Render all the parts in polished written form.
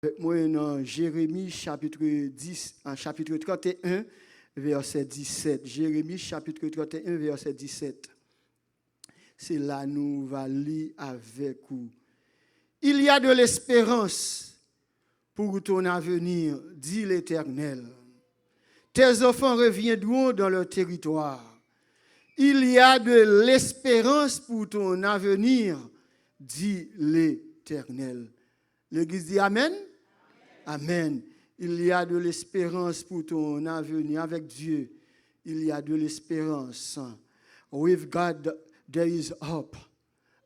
Avec moi dans Jérémie chapitre 10, chapitre 31, verset 17. Jérémie chapitre 31, verset 17. C'est là nous va lire avec vous. Il y a de l'espérance pour ton avenir, dit l'Éternel. Tes enfants reviendront dans leur territoire. Il y a de l'espérance pour ton avenir, dit l'Éternel. L'Église dit Amen. Amen. Il y a de l'espérance pour ton avenir avec Dieu. Il y a de l'espérance. With God, there is hope.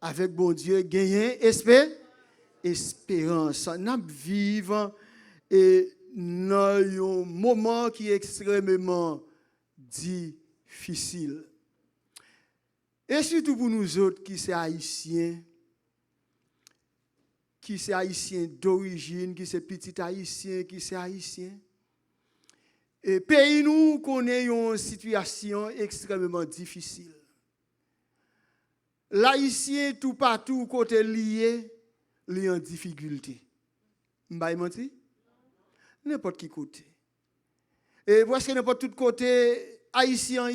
Avec bon Dieu, gagner espérance. Nous vivons dans un moment qui est extrêmement difficile. Et surtout pour nous autres qui sommes haïtiens, qui sont haïtiens d'origine, qui sont petits haïtiens, qui sont haïtiens. Et pays nous connaît une situation extrêmement difficile. L'haïtien tout partout côté lié, il en difficulté. M'bay menti? N'importe qui côté. Et parce que n'importe tout côté haïtien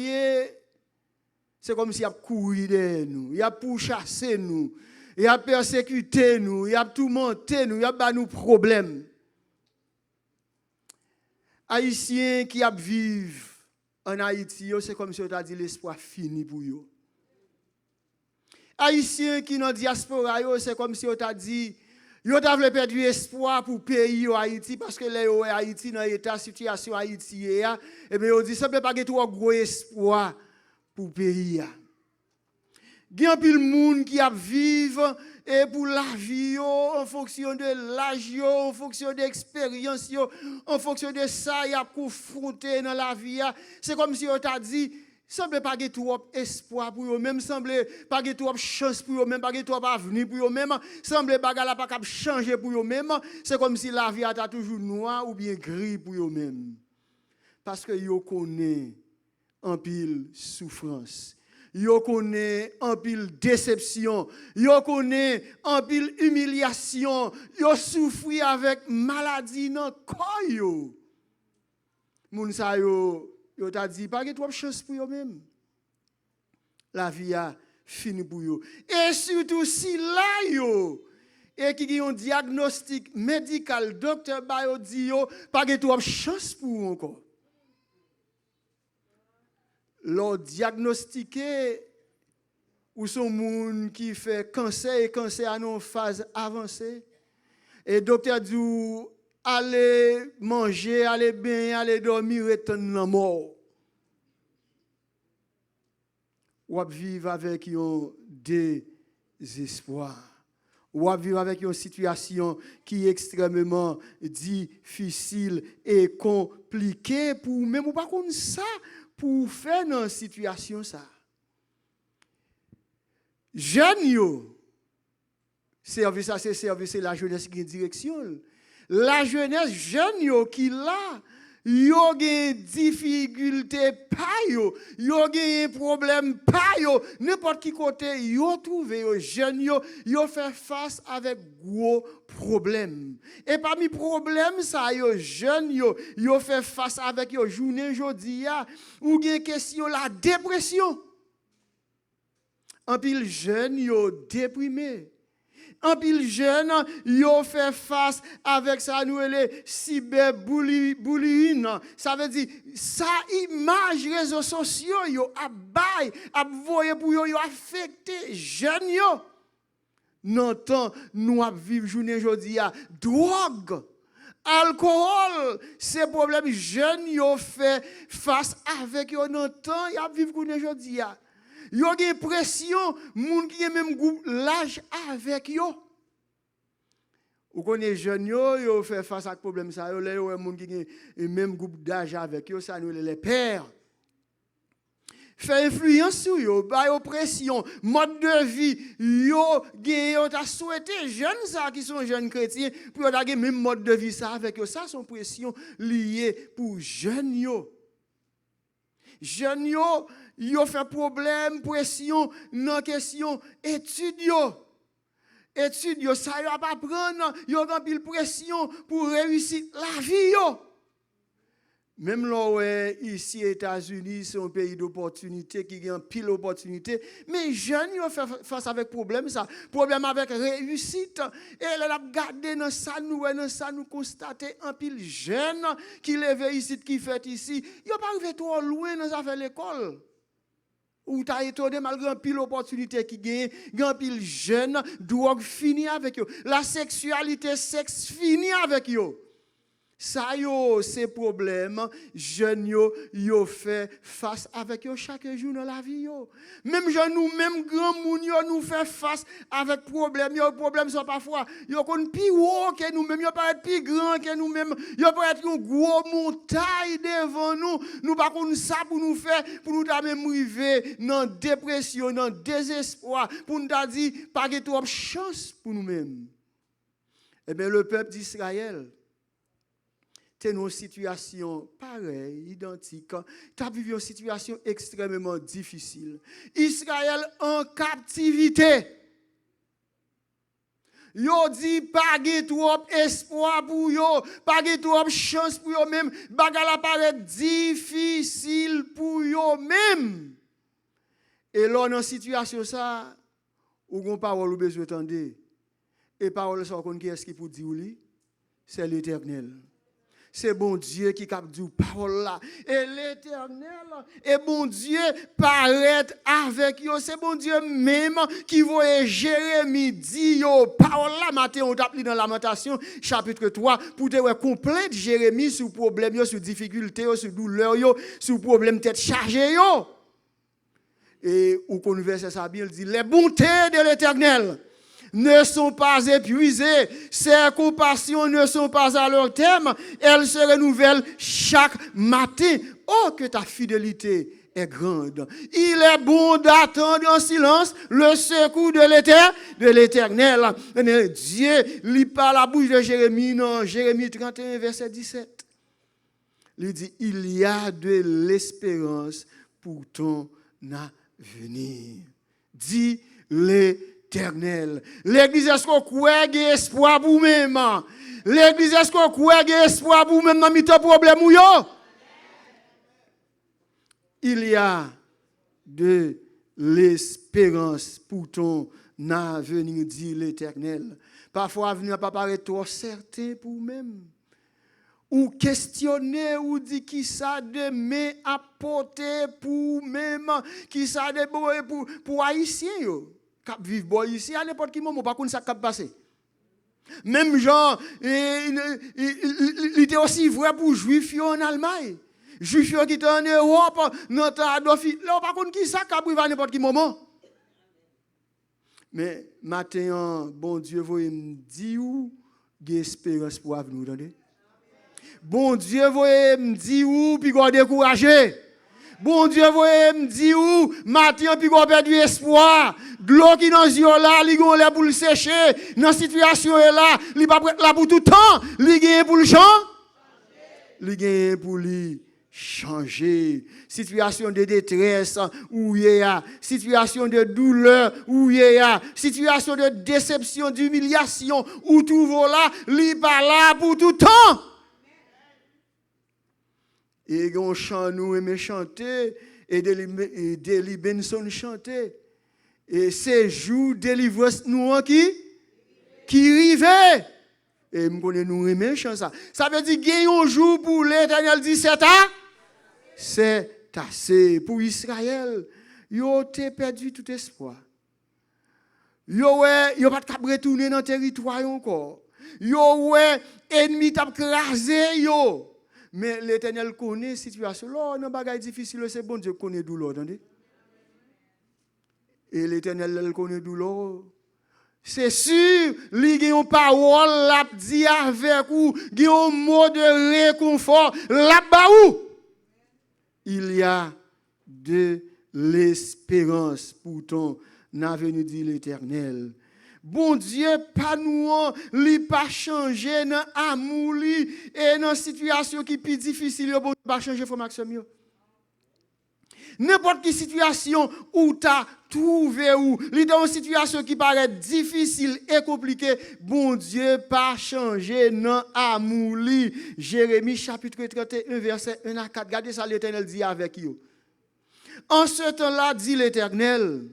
c'est comme s'il a couru de nous, il a pourchassé nous. Il a persécuté nous, il a tourmenté nous, il a battu nous problèmes. Haïtiens qui vivent en Haïti, c'est comme si on a dit l'espoir fini pour eux. Haïtiens qui dans la diaspora, c'est comme si on a dit ils ont perdu espoir pour le pays Haïti parce que les Haïti dans l'état situation Haïti et bien on dit ça peut pas être trop gros espoir pour le pays. Il y a pile monde qui vivent et pour la vie en fonction de l'âge, en fonction de l'expérience, en fonction de ça, il y a confronté dans la vie. C'est comme si on t'a dit, semble pas avoir trop espoir pour eux-mêmes, semble pas avoir trop chance pour eux-mêmes, pas avoir trop avenir pour eux-mêmes, semble pas pas capable changer pour eux-mêmes. C'est comme si la vie était toujours noire ou bien gris pour eux-mêmes. Parce que ils connaissent en pile souffrance. Yo connaît en pile déception, yo connaît en pile humiliation, yo souffri avec maladie dans corps yo. Moun sa yo t'a dit pas que trop chance pour yo même. La vie a fini pour yo. Et surtout si là yo et qui ont un diagnostic médical, docteur ba yo dit yo pas que trop chance pour encore. Leur diagnostiqué ou son monde qui fait cancer et cancer à une phase avancée. Et docteur dit allez manger, allez bien, allez dormir et attendre la mort. Ou vivre avec un désespoir. Ou vivre avec une situation qui est extrêmement difficile et compliquée pour même ou pas comme ça. Pour faire dans cette situation ça. Jeunes yo, service ça c'est service la jeunesse qui direction. La jeunesse jeune yo qui là, yo gen difficulté pas yo gen problème pas yo, n'importe qui côté yo trouve yo jeune yo fait face avec gros problème. Et parmi problème ça yo jeune yo fait face avec yo journée jodi a ou gen question la dépression. En pile jeune yo déprimé. En pile jeune, yo fait face avec ça nous les cyberbullying. Ça veut dire ça image réseaux sociaux yo abay, voyer pour yo affecté jeune yo. Non temps nous vivre journée aujourd'hui à drogue, alcool, ces problèmes jeunes yo fait face avec yo non temps y a vivre journée aujourd'hui à. Yo gen pression, moun qui est même groupe l'âge avec yo. Ou connaît jeune yo fait face à problème ça yo, les moun qui est même groupe d'âge avec yo, ça nous les pères. Fait influence sur yo, ba yo pression, mode de vie, yo gen yo t'a souhaité jeunes ça qui sont jeunes chrétiens pour yo gen même mode de vie ça avec yo, ça son pression liée pour jeunes yo. Jeunes yo fait problème, pression, non question, études yo. études, yo ça yo pas prendre, yo grand pile pression pour réussir la vie yo. Même là ici États-Unis, c'est un pays d'opportunité qui a un pile d'opportunité, mais jeunes yo fait face avec problème ça, problème avec réussite et là a regardé dans ça nous constater un pile jeune qui lève ici qui fait ici, yo pas arrivé trop loin dans affaire l'école. Ou t'as étonné malgré un pile d'opportunité qui gagne, grand pile jeune, drogue fini avec yo, la sexualité, sexe fini avec yo. Ça yo, ces problèmes, jeunes yo fait face avec yo chaque jour dans la vie yo. Même jeunes nous, même grand moun yo nous fait face avec problèmes. Yo problèmes sont parfois yo kon pi haut que nous même, yo pas être plus grand que nous même, yo pas être une gros montagne devant nous. Nous pas kon ça pour nous faire pour nous ta même river dans dépression, dans désespoir, pour nous ta dire pas de trop chance pour nous mêmes. Eh bien le peuple d'Israël c'est une situation pareille, identique. Tu as vécu une situation extrêmement difficile. Israël en captivité. Yo dit pas de trop espoir pour yo, pas de trop chance pour yo même. Bagala paraît difficile pour yo même. Et là dans situation ça, ou gon parole ou besoin entendre. Et parole ça qu'on qui est-ce qui pour dire lui? C'est l'Éternel. C'est bon Dieu qui cap dit parole là. Et l'Éternel et bon Dieu paraît avec yo. C'est bon Dieu même qui voit Jérémie dit yo parole là matin on t'a dans Lamentation chapitre 3 pour te complète Jérémie sur problème yo, sur difficulté yo, sur douleur yo, sur problème tête chargée yo. Et au verset ça Bible dit les bontés de l'Éternel ne sont pas épuisées, ses compassions ne sont pas à leur terme, elles se renouvellent chaque matin. Oh, que ta fidélité est grande. Il est bon d'attendre en silence le secours de l'Éternel. Dieu lit par la bouche de Jérémie, dans Jérémie 31, verset 17. Il dit, il y a de l'espérance pour ton avenir. Dit l'Éternel. L'église, est-ce qu'on croit qu'il y a espoir pour vous-même? L'église, est-ce qu'on croit qu'il y a espoir pour vous-même dans le problème ou yo? Il y a de l'espérance pour ton avenir, dit l'Éternel. Parfois, l'avenir n'a pas paraître trop certain pour vous-même. Ou questionner, ou dire qui ça demain apporter pour vous-même, qui ça de pour Haïtiens yo. Cap vivre boy ici à n'importe quel moment, pas qu'on ça cap passer. Même genre il était aussi vrai pour juifs en Allemagne. Juifs qui étaient en Europe, notre Adolf Hitler, pas qu'on qui ça cap vivre à n'importe quel moment. Mais matin bon Dieu voyez me dire où espérance pour avenir, entendez? Bon Dieu voyez me dire où puis qu'on décourager. Bon Dieu voyez me dire où matin puis qu'on perdu espoir. De l'eau qui dans yeux là, li gon là pour le sécher. Dans situation là, li pas là pour tout temps, li gagne pour le champ. Li gagne pour lui changer. Situation de détresse où il y a, situation de douleur où il y a, situation de déception, d'humiliation où tout va là, li pas là pour tout temps. Et on chante nous aimons chanter et Deli Benson chanter. Et ces jours délivrance nous qui rivait. Et nous connaissons nous aimons chanter ça. Ça veut dire qu'il y a un jour pour l'Éternel dit c'est assez pour Israël. Yo t'es perdu tout espoir. Yo pas de retourner dans le territoire encore. Yo ennemi t'a crasé yo. Mais l'Éternel connaît la situation. Là, dans bagaille difficile, c'est bon Dieu connaît douleur, attendez. Et l'Éternel connaît douleur. C'est sûr, il y a une parole là dit avec vous, il y a un mot de réconfort là-bas où il y a de l'espérance pour ton avenir, dit l'Éternel. Bon Dieu, pas nous, li pas changer dans amour li et dans situation qui plus difficile, bon pas changer frère Maxime. N'importe quelle situation où tu as trouvé, ou dans une situation qui paraît difficile et compliquée, bon Dieu pas changé non amour li. Jérémie chapitre 31 verset 1 à 4. Regardez ça, l'Éternel dit avec vous. En ce temps-là, dit l'Éternel,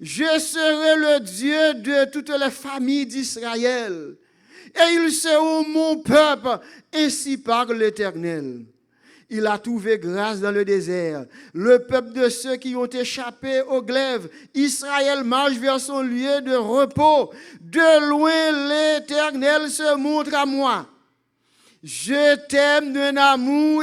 je serai le Dieu de toutes les familles d'Israël, et ils seront mon peuple, ainsi parle l'Éternel. Il a trouvé grâce dans le désert, le peuple de ceux qui ont échappé au glaive. Israël marche vers son lieu de repos. De loin, l'Éternel se montre à moi. Je t'aime d'un amour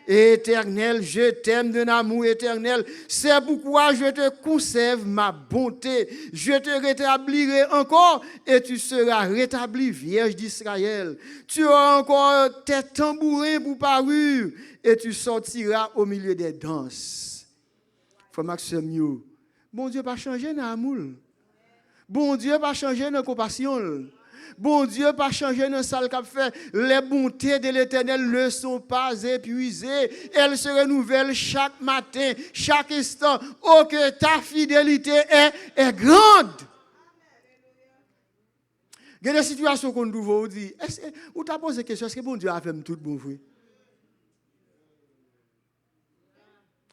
éternel, je t'aime d'un amour éternel. C'est pourquoi je te conserve ma bonté. Je te rétablirai encore et tu seras rétabli, Vierge d'Israël. Tu auras encore tes tambourins pour parure et tu sortiras au milieu des danses. Frère Maxime, bon Dieu pas changer dans l'amour. Bon Dieu pas changer dans la compassion. Bon Dieu pas changer dans ça qu'a fait. Les bontés de l'Éternel ne sont pas épuisées. Elles se renouvellent chaque matin, chaque instant. Oh, que ta fidélité est grande. Il y a des situations qu'on trouve aujourd'hui. Ou t'as posé la question, est-ce que bon Dieu a fait tout bon vrai?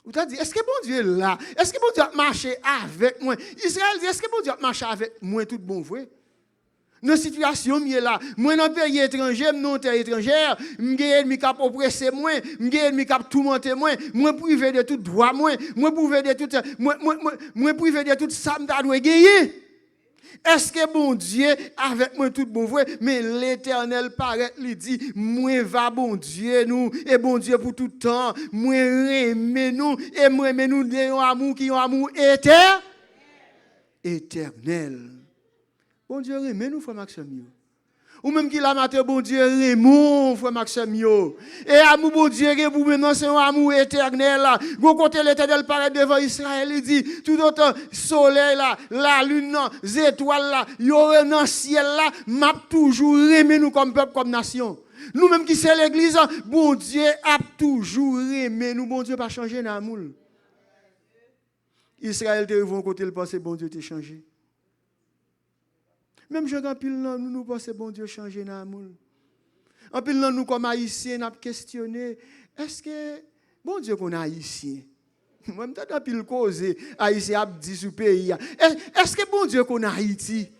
Ou t'as dit, est-ce que bon Dieu est là? Est-ce que bon Dieu a marché avec moi? Israël dit, est-ce que bon Dieu a marché avec moi tout bon vrai? Dans la situation, je là. Moi, dans le pays étranger, dans terre étrangère, je suis ennemi qui oppressé moi, je suis ennemi qui tourmenté moi, moi privé de tout droit moi privé de tout moi privé de tout ça me doit gagner. Est-ce que bon Dieu avec moi tout bon vrai, mais l'Éternel paraît lui dit moi va bon Dieu nous et bon Dieu pour tout temps, moi aimer nous et moi aimer nous d'un amour qui est un amour éternel. Bon Dieu aime nous, frère Maxime. Ou même qu'il a maté, bon Dieu aime, frère Maxime. Et amour, bon Dieu, vous maintenant, c'est un amour éternel. Vous côté l'Éternel paraît devant Israël, il dit, tout autant, soleil là, la lune, les étoiles là, il y aura dans le ciel là, m'a toujours aimé nous comme peuple, comme nation. Nous-mêmes qui sommes l'église, bon Dieu a toujours aimé nous, bon Dieu pas changé dans l'amour. Israël te vont côté le passé, bon Dieu t'a changé. Même je en pile nous pensons bon Dieu changer dans l'amour. En pile nous comme haïtiens n'a questionné est-ce que bon Dieu qu'on haïtien. Même tant pile cause haïtien a dit sur pays. Est-ce que bon Dieu qu'on Haïti?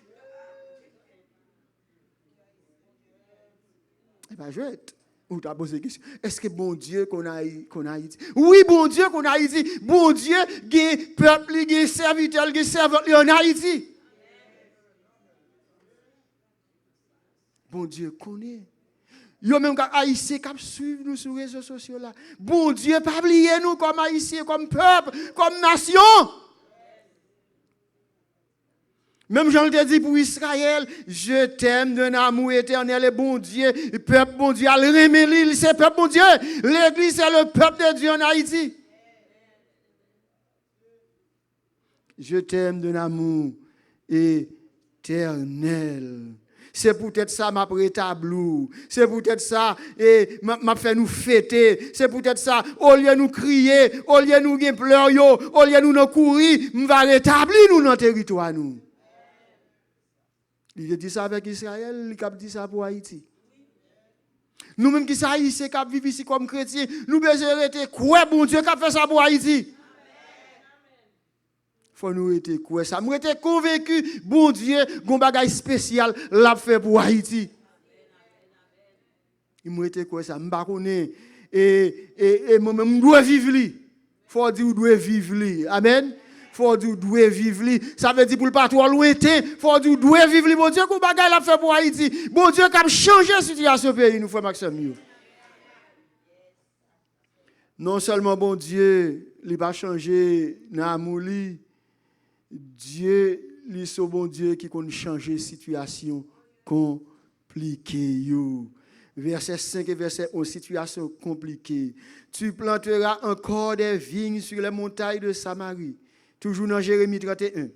Eh ben je ou t'as posé question. Est-ce que bon Dieu qu'on Haïti? Oui, bon Dieu qu'on Haïti. Bon Dieu, gen peuple, gen serviteur, gen servant en Haïti. Bon Dieu connaît. Yo même haïtien qui suivent nous sur les réseaux sociaux là. Bon Dieu pas oublier nous comme haïtiens, comme peuple, comme nation. Même Jean le dit pour Israël, je t'aime d'un amour éternel et bon Dieu, peuple bon Dieu, al remet l'île, c'est peuple bon Dieu. L'église c'est le peuple de Dieu en Haïti. Je t'aime d'un amour éternel. C'est peut-être ça m'a rétabli. C'est peut-être ça et m'a fait nous fêter. C'est peut-être ça au lieu de nous crier, au lieu de nous pleurer, au lieu de nous courir, m'va rétablir nous dans le territoire nous. Il dit ça avec Israël, il a dit ça pour Haïti. Nous-mêmes qui sommes haïtiens, qui vivons ici comme chrétiens, nous besoin rester quoi bon Dieu qui a fait ça pour Haïti. Faut nous être quoi ça. Nous était convaincu bon Dieu gon bagay spécial l'a fait pour Haïti. Il m'a été quoi ça, m'pa connait et moi même dois vivre li. Faut dire doit vivre li. Amen. Faut dire doit vivre li. Ça veut dire pour pas trop lointain, faut dire doit vivre li. Bon Dieu gon bagay l'a fait pour Haïti. Bon Dieu qui a changé la situation pays nous frère Maxime. Non seulement bon Dieu, il va changer dans amour li. Dieu, lui, c'est bon Dieu qui peut changer la situation compliquée. Verset 5 et verset 11, situation compliquée. Tu planteras encore des vignes sur les montagnes de Samarie. Toujours dans Jérémie 31.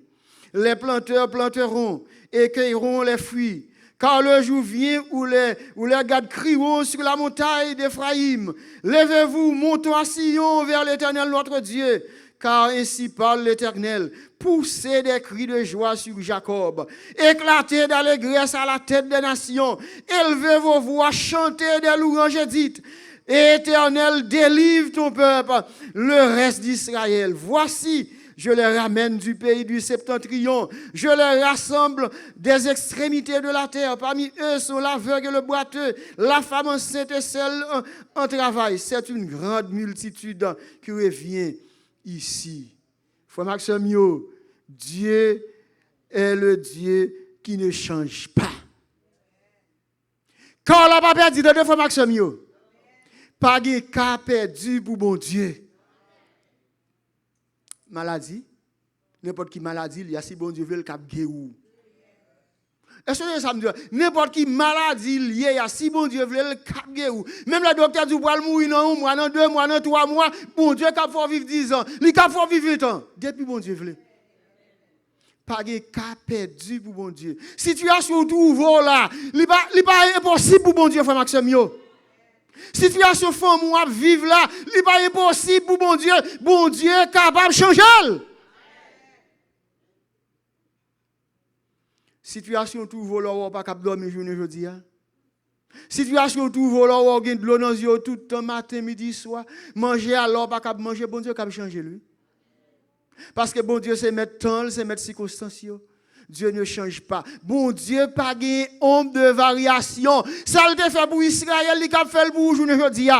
Les planteurs planteront et cueilleront les fruits, car le jour vient où les gardes crieront sur la montagne d'Éphraïm. Levez-vous, montons à Sion vers l'Éternel notre Dieu, car ainsi parle l'Éternel. Poussez des cris de joie sur Jacob, éclatez d'allégresse à la tête des nations, élevez vos voix, chantez des louanges et dites: Éternel, délivre ton peuple, le reste d'Israël. Voici, je les ramène du pays du septentrion. Je les rassemble des extrémités de la terre. Parmi eux sont l'aveugle et le boiteux, la femme enceinte et celle en travail. C'est une grande multitude qui revient ici. Frère Maxime, Dieu est le Dieu qui ne change pas. Quand la pape dit de deux frère Maxime, pas de cas perdu pour bon Dieu. Maladie, n'importe qui maladie, il y a si bon Dieu veut le cap guérir. Est-ce que ça me dit? N'importe qui maladie, il y a si bon Dieu veut le cap guérir. Même le docteur dit, pour mourir dans 1 mois, dans 2 mois, dans 3 mois, bon Dieu cap faut vivre 10 ans, il cap faut vivre 8 ans. Depuis bon Dieu veut. Pas de cas perdu pour bon Dieu. Situation trouve là, il pas impossible pour bon Dieu, frère Maxime. Situation femme ou vivre là, il n'est pas impossible pour bon Dieu. Bon Dieu est capable de changer. Situation trouve là, on pas capable dormir journée aujourd'hui. Situation trouve là, on gagne de l'eau dans les yeux tout le temps, matin, midi, soir. Manger alors, pas capable manger, bon Dieu est capable de changer lui. Parce que bon Dieu c'est mettre temps, c'est mettre circonstances. Dieu ne change pas. Bon Dieu pas de ombre de variation. Ça le fait pour Israël, il a fait pour aujourd'hui.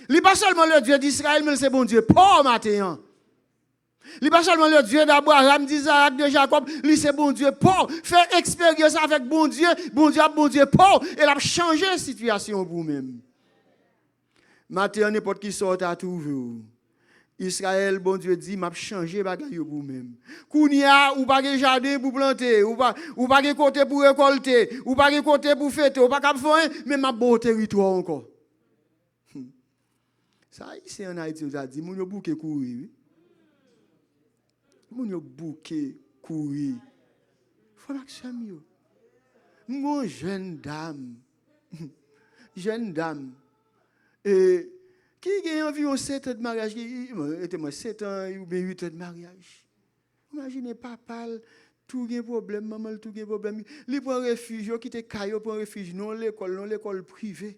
Il n'est pas seulement le Dieu d'Israël, mais c'est bon Dieu. Pas matin. Il n'est pas seulement le Dieu d'Abraham, d'Isaac, de Jacob. Il c'est bon Dieu. Pas faire expérience avec bon Dieu. Bon Dieu, pas. Et il a changé la situation pour vous-même. Matin, n'importe qui sort à trouver. Israël, bon Dieu dit, m'a changé bagaille pour vous-même. Kounia, ou pas de jardin pour planter, ou pas de côté pour récolter, ou pas de côté pour fêter, ou pas de faire, mais m'a beau territoire encore. Ça, ici en Haïti, on a dit, moun yo bouke courir. Moun yo bouke courir. Faut que ça mieux. Mon jeune dame, qui a environ 7 ans de mariage, était 7 ans ou bien 8 ans de mariage. Imaginez papa, tout un problème, maman, tout un problème. Il prend refuge, il quitte Caillou pour refuge, non l'école privée.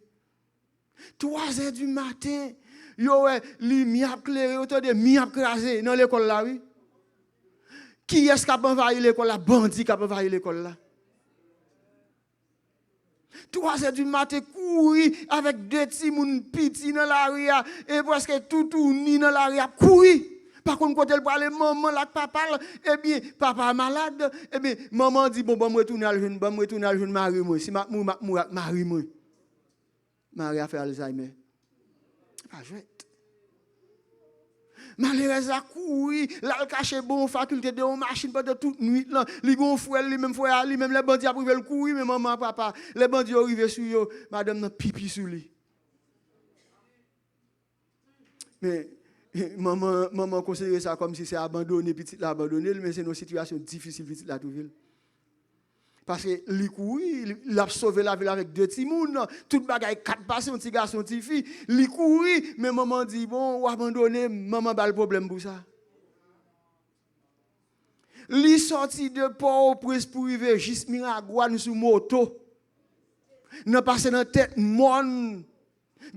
3 heures du matin, il y a lumière clairée, autour de miap crasé dans l'école là, oui. Qui est-ce qui a envahi l'école là? Bandit qui a envahi l'école là. 3 heures du matin, courir avec 2 petits moun petits dans la rue et presque tout ni dans la rue, courir. Par contre, quand elle parle, maman, là, papa, eh bien, papa est malade, eh bien, maman dit, bon, je vais retourner à le jeune mari, moi. Si je mourir, mari, moi. Marie a fait Alzheimer. Pas jouet. Malheureusement, a couru, là, il caché bon faculté de machine pendant toute nuit. Il gonfle, lui-même, les bandits a privé le courir, mais maman, papa, les bandits sont arrivés sur eux, madame n'a pipi sur lui. Mais, maman considère ça comme si c'est abandonné, petit l'abandonné, mais c'est une situation difficile, petit la trouver. Parce que il a sauvé la ville avec 2 petits mouns, tout bagaille 4 passes, un petit garçon, un petit fille, il courit, mais maman dit bon, ou abandonner, maman a le problème pour ça. Il sorti de Port-au-Prince pour arriver juste Miragouane sur moto. Il passé dans la tête monde.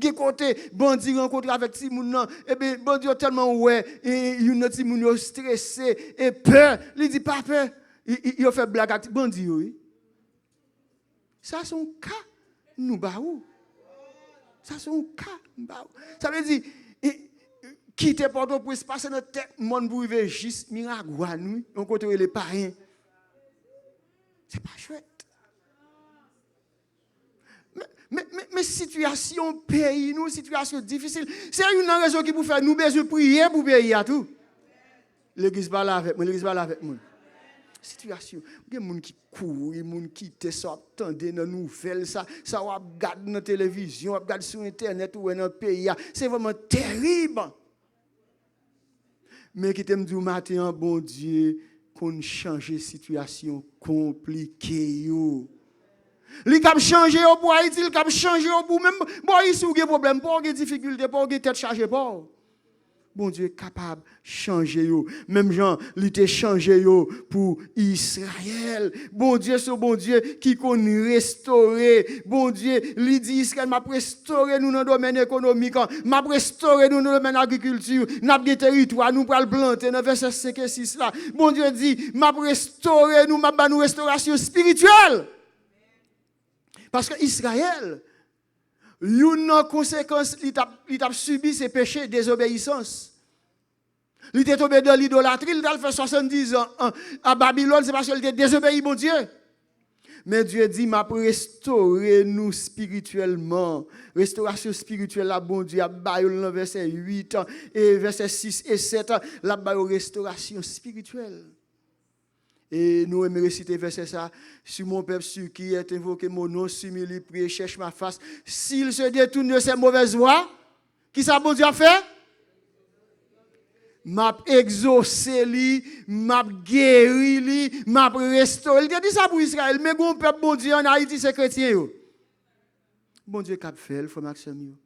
Qui côté bandit rencontre avec petit moun et bien bandit tellement ouais et une petit moun stressé et peur, il dit pas peur, il fait blague avec bandit oui. Ça son cas nous baou. Ça son cas baou. Ça veut dire quitter Port-au-Prince passer dans tête monde pour arriver juste Miragouane oui, on côté les parents. C'est pas chouette. Mais situation pays, nous, situation difficile. C'est une raison qui vous fait nous besoin de prier pour payer à tout. L'église va là avec moi, l'église va là avec moi. Situation. Il y a des gens qui courent, des gens qui te sortent, attendent dans les nouvelles, ça regarde dans la télévision, regarde sur Internet ou dans le pays. C'est vraiment terrible. Mais qui t'aime du matin, bon Dieu, qu'on change la situation compliquée. Li k'ap changer pour Haïti, li k'ap changer pour même Moïse ou gen problème, pas gen difficulté, pas gen tête chargée pas. Bon Dieu est capable de changer yo. Même Jean, il était changé yo pour Israël. Bon Dieu, c'est bon Dieu qui connaît restaurer. Bon Dieu, il dit Israël m'a restauré nous dans le domaine économique, m'a restauré nous dans le domaine agriculture, n'a pas territoire, nous pral planter dans verset 5 et 6 là. Bon Dieu dit m'a restauré nous, m'a nous restauration spirituelle. Parce que Israël, une conséquence, il a subi ses péchés, désobéissance. Il était tombé dans l'idolâtrie, il a fait 70 ans à Babylone, c'est parce qu'il était désobéi, mon Dieu. Mais Dieu dit, m'a restauré nous spirituellement. Restauration spirituelle, la bon Dieu, dans verset 8 et verset 6 et 7, la restauration spirituelle. Et nous aimons réciter verset ça. Sur mon peuple, sur qui est invoqué mon nom, s'humilie, prie, cherche ma face. S'il se détourne de ses mauvaises voies, qui ça bon Dieu a fait? M'a exaucé li, m'a guéri li, m'a restauré. Il a dit ça pour Israël, mais mon peuple, bon Dieu, en Haïti, c'est chrétien. Bon Dieu cap fait, frère Maxime.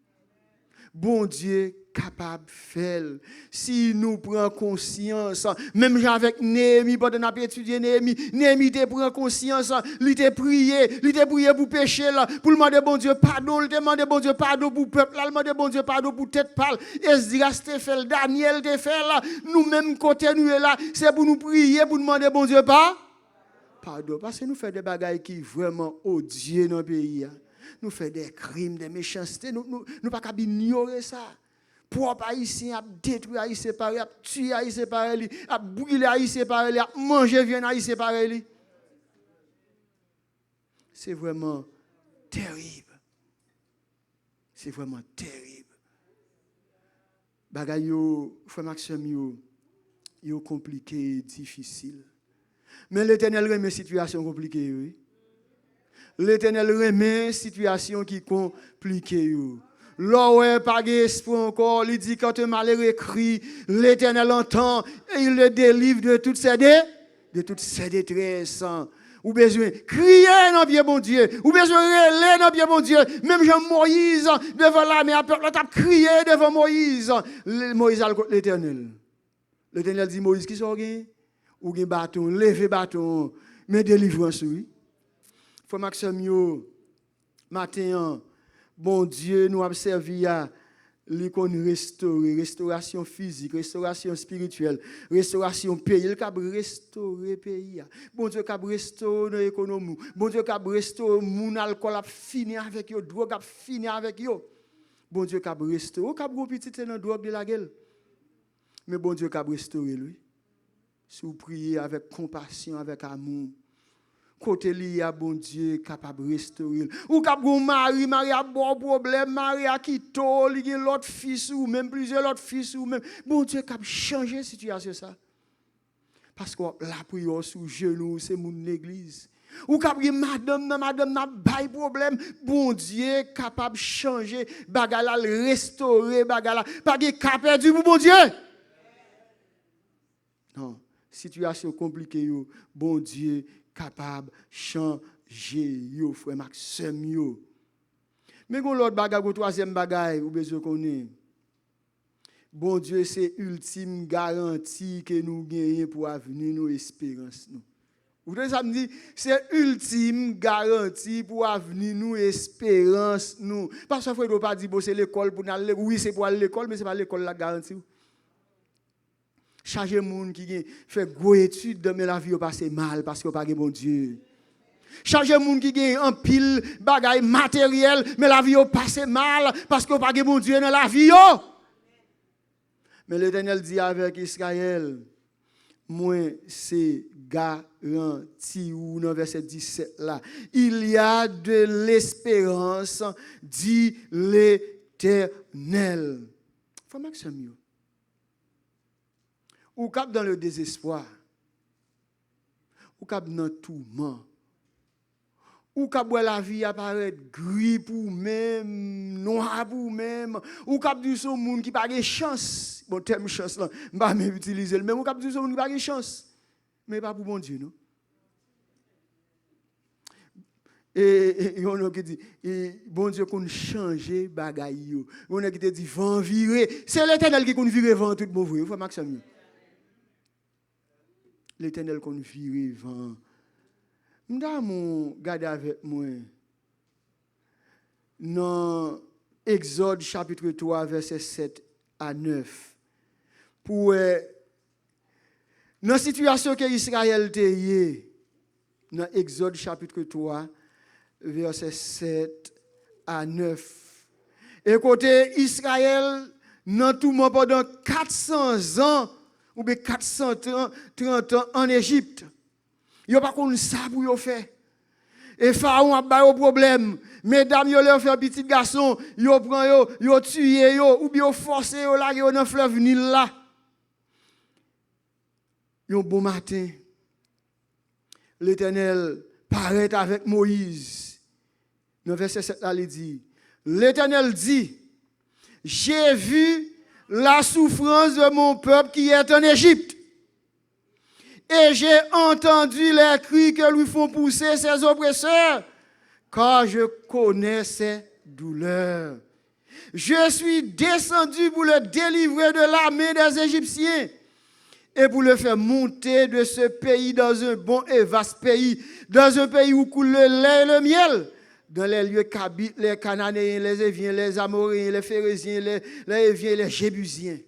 Bon Dieu capable de faire. Si nous prenons conscience, même avec Néhémie, pendant qu'on a étudié Néhémie te prend conscience, il te prié pour pécher, pour demander bon Dieu pardon, il te demande bon Dieu pardon pour le peuple, il demande bon Dieu pardon pour tête pâle. Esdras te fait, Daniel te fait, nous-mêmes côté nous là, c'est pour nous prier, pour demander bon Dieu pardon. Parce que nous faisons des bagailles qui sont vraiment odieux dans le pays. Nous faisons des crimes, des méchancetés, nous ne pouvons pas ignorer ça. Pour Haïtien, à détruire Haïtien séparé, à tuer Haïtien séparé, à brûler Haïtien séparé, à manger viande Haïtien séparé. C'est vraiment terrible. C'est vraiment terrible. Bagay yo, frère Maxime, yo compliqué, difficile. Mais l'Éternel remet situation compliquée, oui. L'Éternel remet situation qui compliquée. L'oué pas d'espoir encore, il dit quand un malheureux crie, l'Éternel entend et il le délivre de toutes ses détresses. Ou besoin crier dans bien bon Dieu, ou besoin relayer dans bien bon Dieu. Même Jean Moïse devant la mer, peuple a crié devant Moïse. Moïse a l'Éternel. L'Éternel dit Moïse qui sort ou gen bâton, levez bâton, mais délivrance oui. Frère Maxime, matin, bon Dieu nous a servi à restauration physique, restauration spirituelle, restauration pays. Il a restauré le pays. Bon Dieu a restauré l'économie. Bon Dieu a restauré mon alcool, a fini avec eux, drogue a fini avec eux. Bon Dieu a restauré. Il a un petit dans la drogue de la gueule. Mais bon Dieu a restauré lui. Si vous priez avec compassion, avec amour, côté lié à bon Dieu capable de restaurer. Ou capable Marie a bon problème, Marie a quitté, il y a l'autre fils ou même plusieurs autres fils ou même bon Dieu capable de changer la situation ça. Parce que la prière sous genou, c'est mon église. Ou capable madame n'a pas problème, bon Dieu capable de changer bagala, restaurer bagala, pas de cap perdu pour bon Dieu. Non, situation compliquée bon Dieu capable de changer yo frère Maxime yo. Mais gon l'autre bagage, gon troisième bagage ou besoin connaît. Bon Dieu c'est ultime garantie que nous gagnons pour avenir nos espérances nous. Vous voyez ça me dit c'est ultime garantie pour avenir nous espérance nous. Parce que frère doit pas dire bon c'est l'école pour aller oui c'est pour aller l'école mais c'est pas l'école la garantie. Chaque monde qui fait gros études mais la vie a passé mal parce qu'il n'a pas de bon Dieu. Chaque monde qui a un pile bagaille matériel mais la vie a passé mal parce qu'il n'a pas de bon Dieu dans la vie. Mais l'Éternel dit avec Israël, moi c'est garanti ou dans verset 17 là, il y a de l'espérance, dit l'Éternel. Faut Maxime. Ou cap dans le désespoir, ou cap dans le tourment, ou cap où la vie apparaît gris pour même, noir pour même, ou cap du son monde qui pas de chance, bon terme chance là, pas même utiliser le même, ou cap du son monde qui pas de chance, mais pas pour bon Dieu non. Et on a qui dit, bon Dieu, qu'on change bagaille. On a qui te dit, vent virer. C'est l'Éternel qui qu'on vire vent tout bon vrai. Faut Maxime. L'Éternel qu'on vire vent. M'da mon garde avec moi. Dans Exode chapitre 3 verset 7 à 9. Pour dans la situation que Israël était dans Exode chapitre 3 verset 7 à 9. Et côté Israël, dans tout le monde pendant 400 ans, ou bien 430 ans en Égypte. Il n'y a pas qu'on ça pour faire. Et Pharaon a pas de problème. Mesdames, ils leur fait petit garçon, ils prennent, ils tuent, ou bien forcé, ils larguent dans le fleuve Nil là. Un bon matin, l'Éternel paraît avec Moïse. Dans le verset 7, il dit, l'Éternel dit, j'ai vu la souffrance de mon peuple qui est en Égypte. Et j'ai entendu les cris que lui font pousser ses oppresseurs, car je connais ses douleurs. Je suis descendu pour le délivrer de la main des Égyptiens et pour le faire monter de ce pays dans un bon et vaste pays, dans un pays où coule le lait et le miel, dans les lieux qu'habitent les Cananéens, les Éviens, les Amoréens, les Phérésiens, les Éviens, les Jébusiens.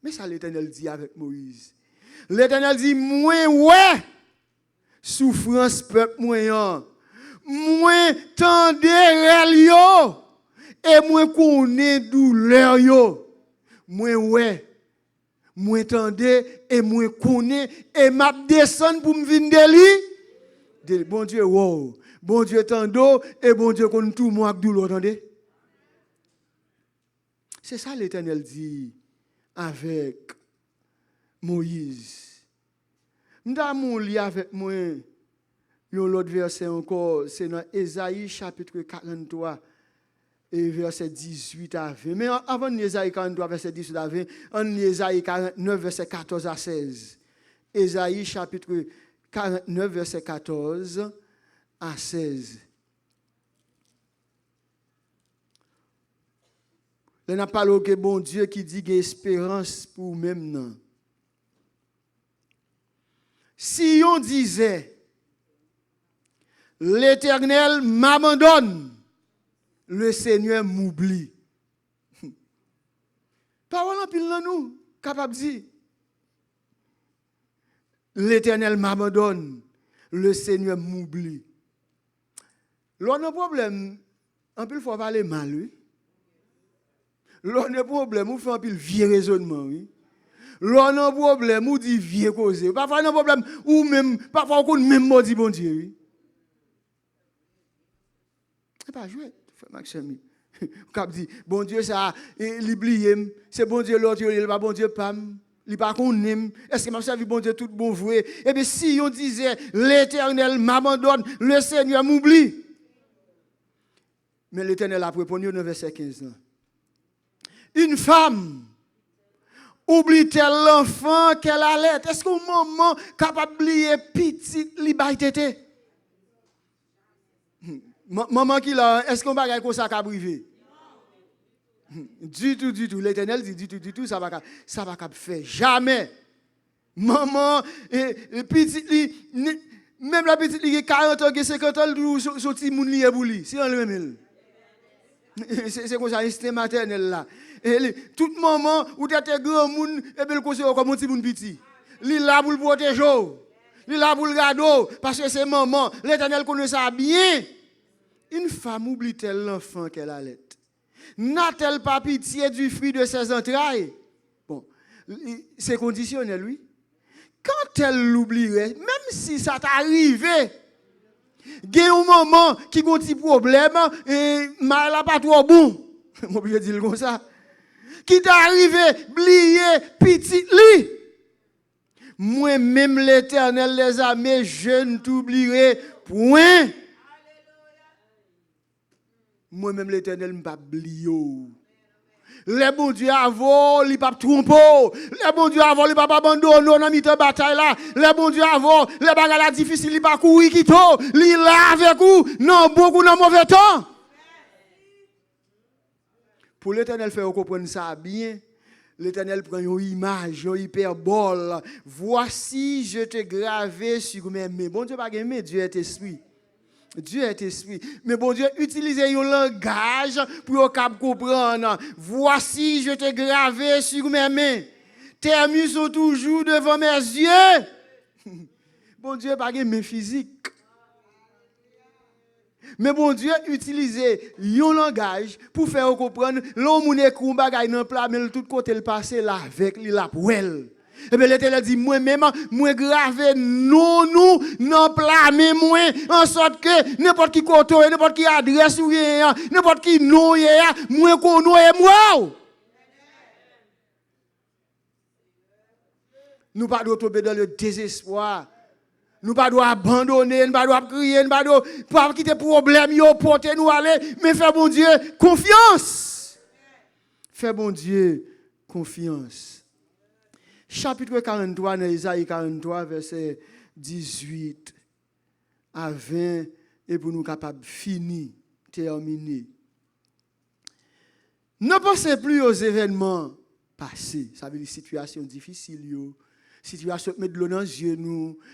Mais ça, l'Éternel dit avec Moïse. L'Éternel dit, moi, ouais, souffrance peuple moyen, moi, tendez yo, et moi, connais douleur yo, moi, ouais, moi, tendez, et moi, connais, et m'a descend pour me venir de lui. Bon Dieu, wow. Bon Dieu tendo et bon Dieu connaît tout moi avec douleur, attendez. C'est ça l'Éternel dit avec Moïse. M'da mon lit avec moi. L'autre verset encore, c'est dans Ésaïe chapitre 43 et verset 18 à 20. Mais avant Ésaïe 43 verset 18 à 20, en Ésaïe 49 verset 14 à 16. Ésaïe chapitre 49 verset 14 à 16. Il n'a pas le bon Dieu qui dit qu'il y a espérance pour même non. Si on disait l'Éternel m'abandonne, le Seigneur m'oublie. Parole en pile dans nous, capable de dire l'Éternel m'abandonne, le Seigneur m'oublie. L'on a un problème, en plus, il faut parler mal, oui. L'on a un problème, on fait un peu vieux raisonnement, oui. L'on a un problème, on dit vieux cause. Parfois, on a un problème, ou même, parfois, on même mot dit bon Dieu, oui. C'est pas joué, Maxime. On dit, bon Dieu, ça, il oublie, c'est bon Dieu l'autre, il n'est pas bon Dieu, pam. Il n'est pas qu'on est-ce que m'a servi bon Dieu tout bon vrai? Eh bien, si on disait, l'Éternel m'abandonne, le Seigneur m'oublie. Mais l'Éternel a répondu au verset 15. Une femme oublie-t-elle l'enfant qu'elle allait? Est-ce qu'au moment capable d'oublier petit liberté? Maman qui là, est-ce qu'on va comme ça qu'à privé? Du tout. L'Éternel dit du tout, ça va faire jamais. Maman, petit, même la petite qui a 40 ans, 50 ans, son petit moun li est bouli. C'est en lui-même. C'est comme ça, instinct maternel là. Tout moment où tu es grand moun, et bien le conseil comme un petit moun petit. Il là pour le protéger. Il là pour le garder. Parce que c'est maman. L'Éternel connaît ça bien. Une femme oublie-t-elle l'enfant qu'elle allait? N'a-t-elle pas pitié du fruit de ses entrailles? Bon, c'est conditionnel, oui. Quand elle l'oublierait, même si ça t'arrivait, il y a un moment qui a un petit problème et elle n'a pas trop bon. Moi, je dis comme ça. Qui t'est arrivé, oublier petit lit. Moi-même, l'Éternel les armées, je ne t'oublierai point. Moi-même, l'Éternel ne m'a pas oublié. Les bon Dieu avant, il pas tromper. Les bon Dieu avant, il pas abandonner dans mi bataille là. Les bon Dieu avant, les bagages difficiles, il pas courir qui to, il là avec vous, non beaucoup dans mauvais temps. Pour l'Éternel faire comprendre ça bien, l'Éternel prend une image, une hyperbole. Voici, je te gravé sur mes mains. Bon Dieu pas aimé, Dieu est esprit. Dieu est esprit. Mais bon Dieu, utilisez un langage pour comprendre. Voici, je te gravé sur mes mains. Tes muscles sont toujours devant mes yeux. Bon Dieu, pas de main physique. Mais bon Dieu, utilisez un langage pour faire comprendre. L'homme est un bagage dans plat, mais tout côté le passé là avec la poêle. Et bien l'Éternel dit, moi-même, moi gravé nous, non plat, mais moi, en sorte que n'importe qui côté, n'importe qui adresse ou n'importe qui nom, moi connais moi. Nous ne pouvons pas tomber dans le désespoir. Nous ne pouvons pas abandonner, nous ne pouvons pas crier, nous ne pouvons pas quitter problème, porter nous aller, mais faire bon Dieu confiance. Faire bon Dieu confiance. Chapitre 43, dans Isaïe 43, verset 18 à 20, et pour nous capables de finir, terminer. Ne pensez plus aux événements passés. Ça veut dire situation difficile, situation qui met de l'eau dans les yeux,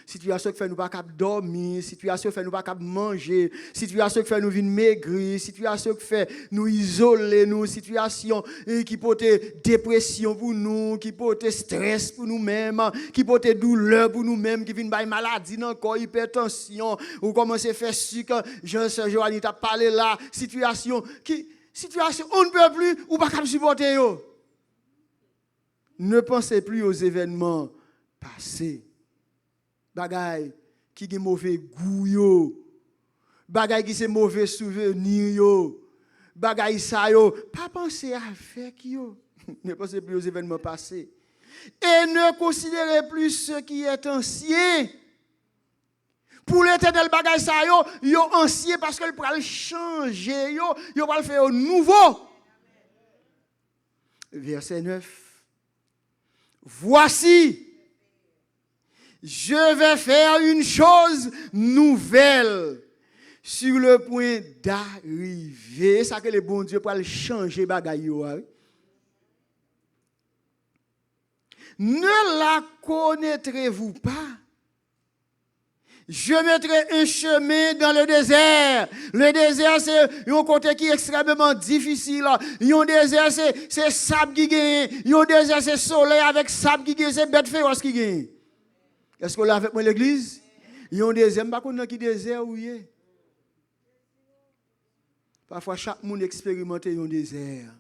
situation qui fait nous pas capable dormir, situation qui fait nous pas capable manger, situation qui fait nous venir maigrir, situation qui fait nous isoler, situation qui porte dépression pour nous, qui porte stress pour nous-mêmes, qui porte douleur pour nous-mêmes, qui vient par maladie dans le corps, hypertension, ou commencer à faire sucre, Jean-Joanny t'a parlé là, situation on ne peut plus ou pas capable supporter yo. Ne pensez plus aux événements passé. Bagay qui a mauvais goût yo. Bagay qui c'est mauvais souvenir yo. Bagay ça yo, pas penser avec yo. Ne pensez plus aux événements passés. Et ne considérez plus ce qui est ancien. Pour l'Éternel bagay ça yo ancien parce que il va changer yo va le faire nouveau. Verset 9. Voici, je vais faire une chose nouvelle sur le point d'arriver. Ça que le bon Dieu pour changer bagaille. Ne la connaîtrez-vous pas? Je mettrai un chemin dans le désert. Le désert, c'est un côté qui est extrêmement difficile. Un désert, c'est sable qui gagne. Un désert, c'est soleil avec sable qui gagne. C'est bête féroce qui gagne. Est-ce qu'on l'a avec moi l'église? Un désert, je ne sais pas qui désert ou est. Parfois, chaque monde expérimente un désert.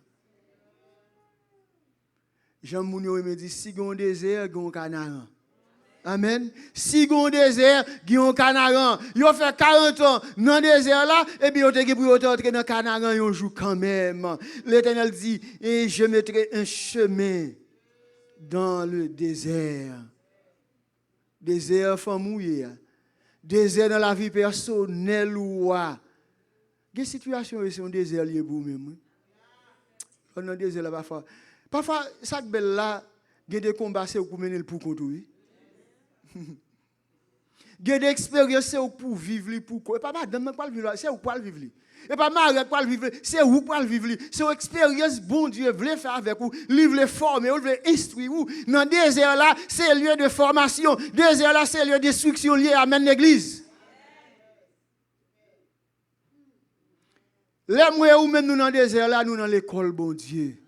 Jean-Mounio me dit, si il y a un désert, il y a un canard. Amen. Si on désert, on canaran. Yo fait 40 ans dans le désert là, et puis on te pour entrer dans le canaran, on joue quand même. L'Éternel dit, et je mettrai un chemin dans le désert. Désert famouillé. Désert dans la vie personnelle ou quoi. Quelle situation est un désert lié pour même? On a désert là parfois. Parfois, ça belle là, il y a des combats pour mener le pour contrôler. Il y a des expériences pour vivre, pour quoi. Et pas madame pour vivre, c'est où pour vivre. Et pas mariage pour vivre, c'est où pour vivre. C'est une expérience bon Dieu veut faire avec vous, il veut former, il veut instruire vous. Dans le désert là, c'est lieu de formation. Désert là, c'est lieu d'instruction lié à l'église. Les moyens où même nous dans le désert là, nous dans l'école bon Dieu.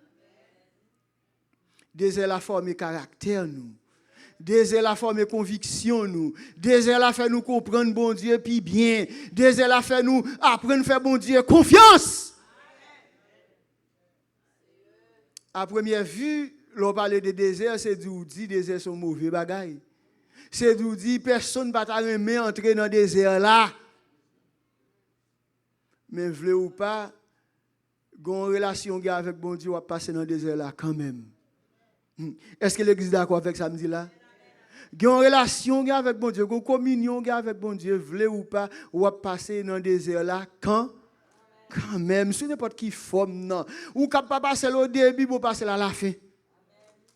Désert là former caractère nous. Désert la forme conviction nous. Désert la fait nous comprendre bon Dieu puis bien. Désert la fait nous apprendre à faire bon Dieu confiance. À première vue, l'on parle de désert, c'est d'où dit désert sont mauvais bagailles. C'est d'où dit personne va t'aimer entrer dans le désert là. Mais vle ou pas, gon relation avec bon Dieu va passer dans le désert là quand même. Est-ce que l'église est d'accord avec ça me dit là? Il y a une relation avec bon Dieu, une communion avec bon Dieu, vle ou pas, ou passer dans le désert là, quand Quand même, ce n'importe qui forme, non. Ou ne pas passer au début, ou passer à la fin.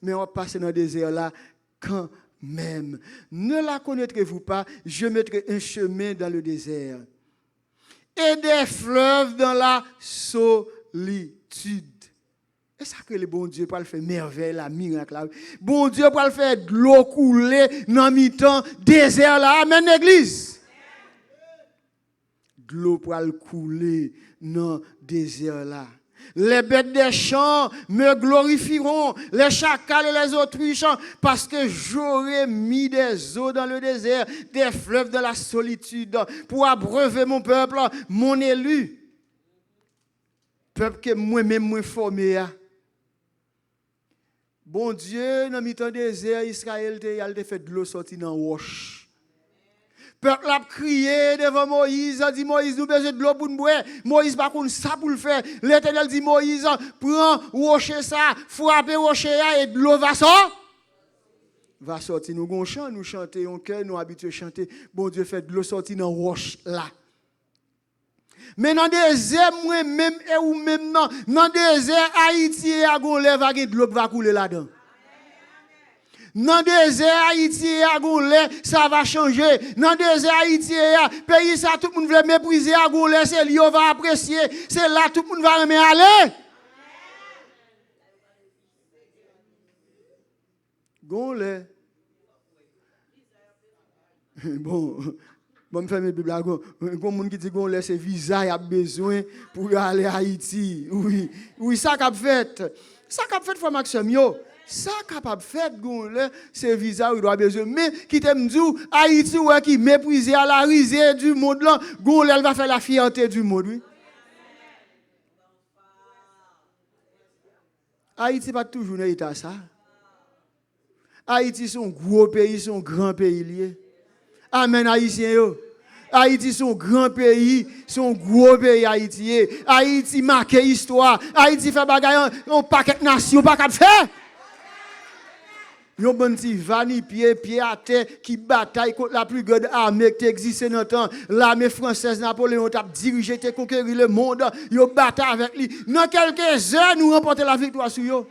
Mais on va passer dans le désert là, quand même. Ne la connaîtrez-vous pas, je mettrai un chemin dans le désert. Et des fleuves dans la solitude. Et ça que le bon Dieu peut le faire merveille, la miracle là. Bon Dieu peut le faire de l'eau couler dans le mi-temps désert là. Amen, l'église. De l'eau pour le couler dans le désert là. Les bêtes des champs me glorifieront, les chacals et les autruches, parce que j'aurai mis des eaux dans le désert, des fleuves de la solitude, pour abreuver mon peuple, mon élu. Peuple que moi-même moi formé. Bon Dieu, dans le temps désert, Israël a fait de l'eau sortir dans la roche. Peuple a crié devant Moïse, a dit Moïse, nous besoin de l'eau pour nous boire. Moïse pas contre ça pour le faire. L'Éternel dit Moïse, prends rocher ça, frappez rocher et de l'eau va sortir. Va sortir. Nous gon chant, nous chanter en cœur, nous habitués à chanter. Bon Dieu fait de l'eau sortir dans roche là. Mais dans des airs moi-même et ou même dans des airs Haïti et à gon lève de l'eau va couler là-dedans. Dans le désert Haïti, ça va changer. Dans le désert Haïti, pays ça, tout le monde veut mépriser, c'est lui va apprécier. C'est là tout le monde va aimer aller. Gonle. Bon, me faire mes Bibles. Bon, monde qui dit gonle, c'est visa, il a besoin pour aller à Haïti. Oui, ça qu'a fait. Ça qu'a fait, frère Maxime, yo. Ça capable faire c'est visa il doit besoin mais qui t'aime dit Haïti ouais qui mépriser à la risée du monde là elle va faire la fierté du monde oui. Haïti pas toujours dans état ça. Haïti son gros pays, son grand pays lié. Amen haïtien yo. Haïti son grand pays, son gros pays Haïti. Haïti marque histoire. Haïti fait bagaille on paquet nation pas capable faire. Yon bon petit vani pied à terre qui bataille contre la plus grande armée qui existe dans le temps. L'armée française Napoléon a dirigé et conquérir le monde. Yon bataille avec lui. Dans quelques heures, nous remportons la victoire sur eux.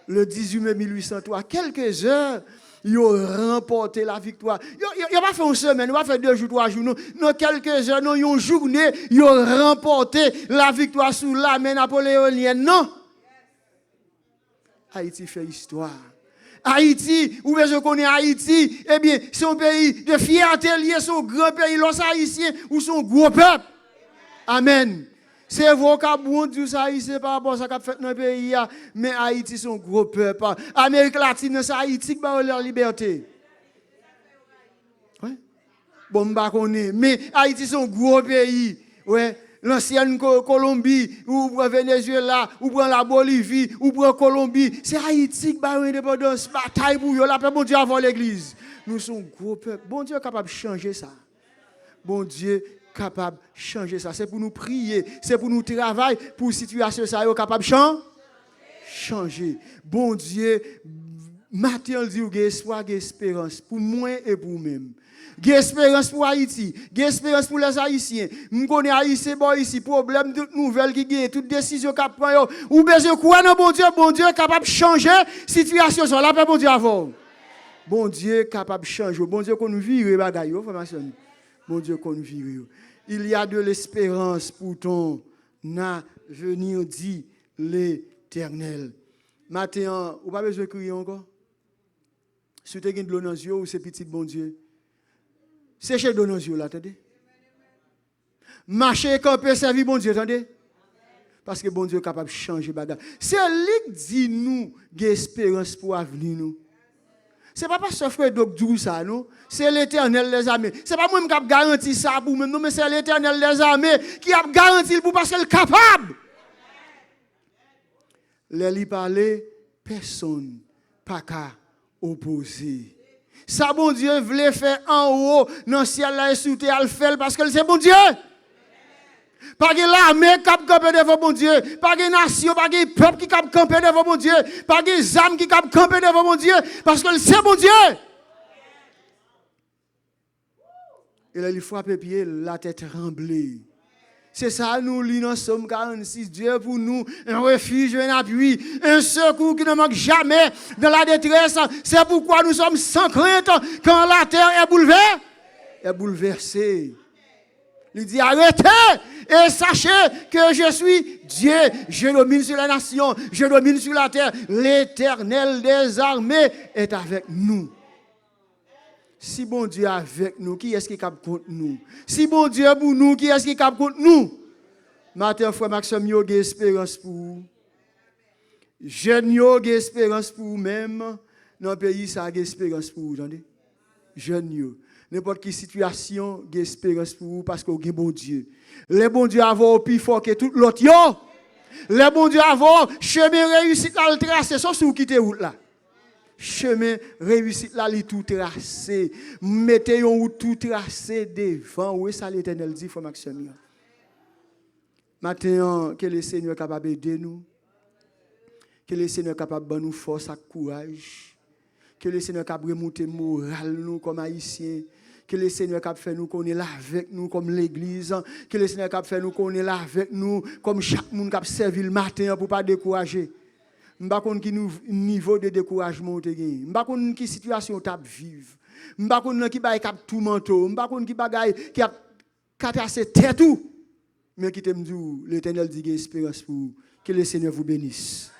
Le 18 mai 1803, quelques heures, ils ont remporté la victoire. Ils n'ont pas fait une semaine, ils n'ont pas fait 2 jours, 3 jours. Dans quelques heures, dans une journée, ils ont remporté la victoire sur l'armée napoléonienne. Non. Haïti fait histoire. Haïti, où est-ce qu'on est Haïti? Eh bien, c'est un pays de fierté lié, son grand pays, los haïtiens, ou son gros peuple. Amen. C'est vocable, bon Dieu, ça haïtien par rapport à ça qu'a fait dans le pays, mais Haïti, son gros peuple. Amérique latine, c'est Haïti qui a leur liberté. Ouais. Bon, bah, mais Haïti, son gros pays. Ouais. L'ancienne Colombie, ou Venezuela, ou la Bolivie, ou Colombie. C'est Haïti qui a une indépendance, bataille pour eux. La paix, bon Dieu, avant l'église. Nous sommes gros peuple. Bon Dieu est capable de changer ça. Bon Dieu est capable de changer ça. C'est pour nous prier, c'est pour nous travailler, pour la situation, ça est capable de changer. Bon Dieu, matin, il dit, il y a espoir, il y a espérance pour moi et pour vous-même. Il y a espérance pour Haïti, il y a espérance pour les Haïtiens. Nous connaissons Haïti, bon ici, problème, toute nouvelle qui gagne, toute décision qui prend. Ou besoin de quoi, non, bon Dieu est capable de changer la situation. La paix, bon Dieu, avant. Bon Dieu est capable de changer. Bon Dieu, qu'on nous vire, bagaille, formation. Bon Dieu, qu'on nous vire. Il y a de l'espérance pour ton avenir, dit l'Éternel. Matin, vous n'avez pas besoin de crier encore? Si tu as de l'eau dans les yeux, ou c'est petit, bon Dieu. Séchez de l'eau dans les yeux, attendez. Marcher, camper, servir, bon Dieu, attendez. Parce que bon Dieu est capable de changer bagage. C'est lui qui dit nous, qu'il y a espérance pour l'avenir, nous. Ce n'est pas parce que frère Dok ça, non? C'est l'Éternel des armées. Ce n'est pas moi qui a garanti ça pour nous, mais c'est l'Éternel des armées qui a garanti pour parce qu'il est capable. Les parler, personne pas qu'à opposer. Ça, bon Dieu, voulait faire en haut, dans le ciel, là, et sous terre, le faire parce que c'est bon Dieu. Pas de l'armée qui a campé devant bon Dieu. Pas de nation, pas de peuple qui a campé devant bon Dieu. Pas de âmes qui a campé devant bon Dieu. Parce que c'est bon Dieu. Et là, il frappe pied, la tête tremblée. C'est ça, nous lisons dans Somme 46, Dieu pour nous, un refuge, un appui, un secours qui ne manque jamais dans la détresse. C'est pourquoi nous sommes sans crainte quand la terre est bouleversée. Il dit, arrêtez et sachez que je suis Dieu. Je domine sur la nation, je domine sur la terre. L'Éternel des armées est avec nous. Si bon Dieu est avec nous, qui est-ce qui est contre nous? Si bon Dieu est pour nous, qui est-ce qui est contre nous? Matin, frère Maxime, il y a espérance pour vous. Jeunes, il y a espérance pour vous-même. Dans le pays, ça a espérance pour vous. Entendez? Jeunes, n'importe quelle situation, il y a espérance pour vous parce que vous avez bon Dieu. Les bons dieux avant plus fort que tout l'autre. Les bons dieux avant, chemin réussi à le tracer, sauf si vous quittez route là. Chemin réussi là, il tout tracé. Mettez un tout tracé devant. Oui, ça l'Éternel dit, frère Maxime. Maintenant, que le Seigneur est capable d'aider nous. Que le Seigneur est capable de nous force et courage. Que le Seigneur est capable de remonter le moral nous comme haïtiens. Que le Seigneur est capable de faire nous qu'on est là avec nous comme l'église. Que le Seigneur est capable de faire nous qu'on est là avec nous comme chaque monde qui a servi le matin pour ne pas décourager. Je ne sais pas quel niveau de découragement tu as. Je ne sais pas quelle situation tu as vivre. Je ne sais pas qui va tout manteau. Je ne sais pas qui a cassé tête tout. Mais qui te dit, l'Éternel dit espérance pour vous. Que le Seigneur vous bénisse.